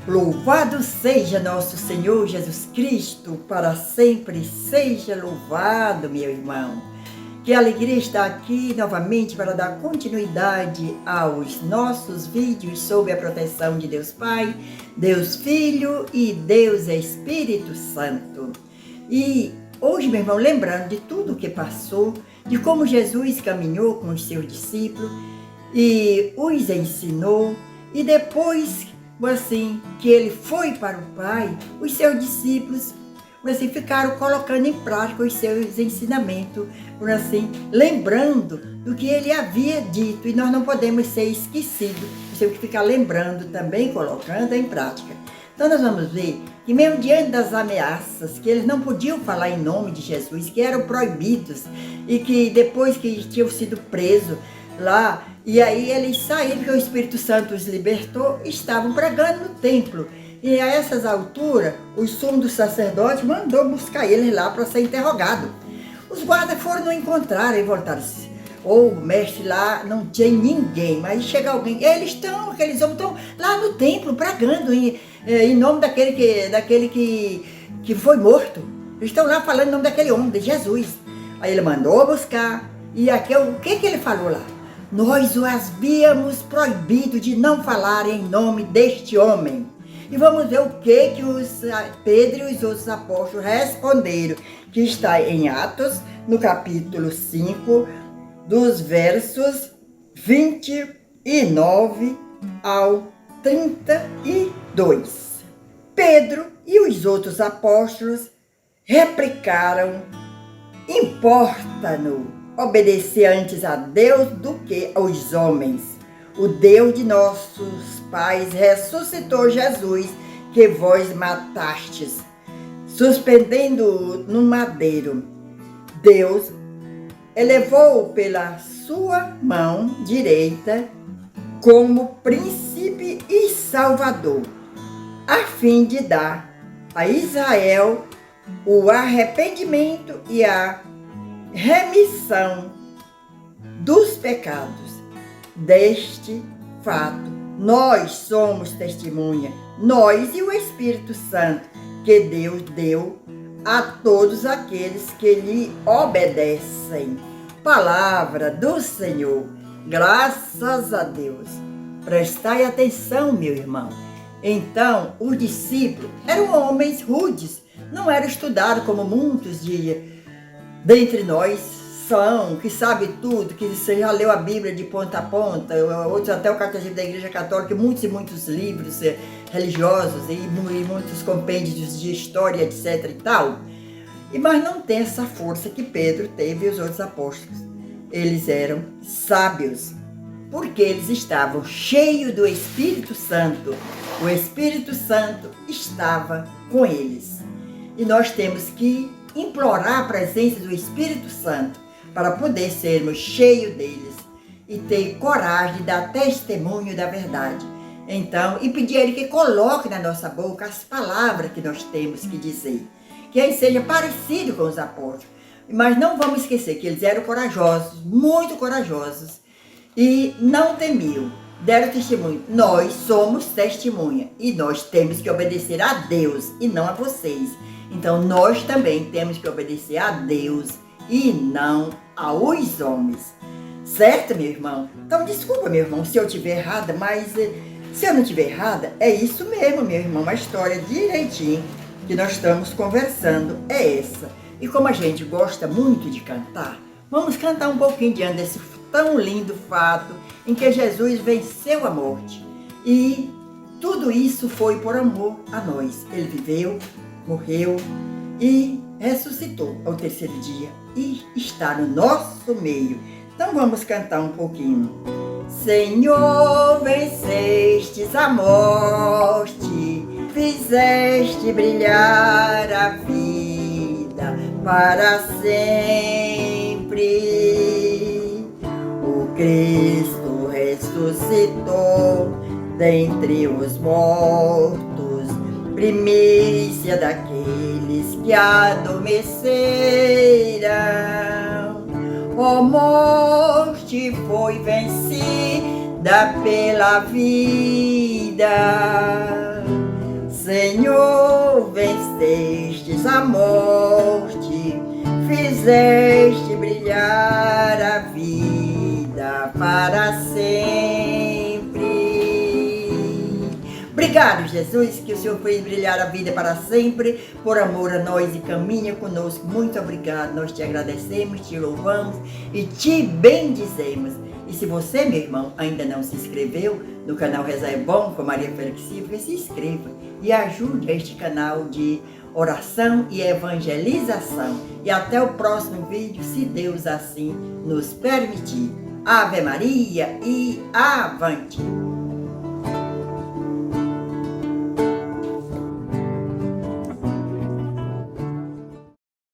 Louvado seja nosso Senhor Jesus Cristo, para sempre seja louvado, meu irmão. Que alegria estar aqui novamente para dar continuidade aos nossos vídeos sobre a proteção de Deus Pai, Deus Filho e Deus Espírito Santo. E hoje, meu irmão, lembrando de tudo o que passou, de como Jesus caminhou com os seus discípulos e os ensinou, e depois assim que ele foi para o Pai, os seus discípulos assim ficaram colocando em prática os seus ensinamentos, assim lembrando do que ele havia dito, e nós não podemos ser esquecidos, nós temos que ficar lembrando também, colocando em prática. Então nós vamos ver que mesmo diante das ameaças, que eles não podiam falar em nome de Jesus, que eram proibidos, e que depois que tinham sido presos lá, e aí eles saíram, porque o Espírito Santo os libertou, estavam pregando no templo. E a essas alturas, o sumo do sacerdote mandou buscar eles lá para ser interrogado. Os guardas foram não encontrar e voltaram. O mestre lá não tinha ninguém, mas chega alguém. Aqueles homens estão lá no templo pregando em nome daquele que foi morto. Eles estão lá falando em nome daquele homem, de Jesus. Aí ele mandou buscar. E o que ele falou lá? Nós o havíamos proibido de não falar em nome deste homem. E vamos ver o que os Pedro e os outros apóstolos responderam, que está em Atos, no capítulo 5, dos versos 29 ao 32. Pedro e os outros apóstolos replicaram: importa-nos obedecer antes a Deus do que aos homens. O Deus de nossos pais ressuscitou Jesus, que vós matastes, suspendendo-o no madeiro. Deus elevou-o pela sua mão direita como príncipe e salvador, a fim de dar a Israel o arrependimento e a remissão dos pecados. Deste fato, nós somos testemunha, nós e o Espírito Santo, que Deus deu a todos aqueles que lhe obedecem. Palavra do Senhor, graças a Deus. Prestai atenção, meu irmão. Então, os discípulos eram homens rudes, não eram estudados como muitos dentre nós são, que sabe tudo, que você já leu a Bíblia de ponta a ponta, outros até o Catecismo da Igreja Católica, muitos e muitos livros religiosos e muitos compêndios de história, etc. e tal. Mas não tem essa força que Pedro teve e os outros apóstolos. Eles eram sábios, porque eles estavam cheios do Espírito Santo. O Espírito Santo estava com eles. E nós temos que implorar a presença do Espírito Santo para poder sermos cheios deles e ter coragem de dar testemunho da verdade. Então, e pedir a Ele que coloque na nossa boca as palavras que nós temos que dizer, que aí seja parecido com os apóstolos. Mas não vamos esquecer que eles eram corajosos, muito corajosos, e não temiam, deram testemunho. Nós somos testemunha e nós temos que obedecer a Deus e não a vocês. Então nós também temos que obedecer a Deus e não aos homens. Certo, meu irmão? Então desculpa, meu irmão, se eu estiver errada, mas se eu não estiver errada, é isso mesmo, meu irmão. A história direitinho que nós estamos conversando é essa. E como a gente gosta muito de cantar, vamos cantar um pouquinho diante desse tão lindo fato em que Jesus venceu a morte. E tudo isso foi por amor a nós. Ele viveu, morreu e ressuscitou ao terceiro dia e está no nosso meio. Então vamos cantar um pouquinho. Senhor, vencestes a morte, fizeste brilhar a vida para sempre. O Cristo ressuscitou dentre os mortos, primícia daqueles que adormeceram. Ó morte, foi vencida pela vida. vencestes a morte, fizeste brilhar a vida para sempre. Obrigado, Jesus, que o Senhor fez brilhar a vida para sempre, por amor a nós e caminha conosco. Muito obrigado, nós te agradecemos, te louvamos e te bendizemos. E se você, meu irmão, ainda não se inscreveu no canal Rezar é Bom com Maria Félix Silva, se inscreva e ajude este canal de oração e evangelização. E até o próximo vídeo, se Deus assim nos permitir. Ave Maria e avante!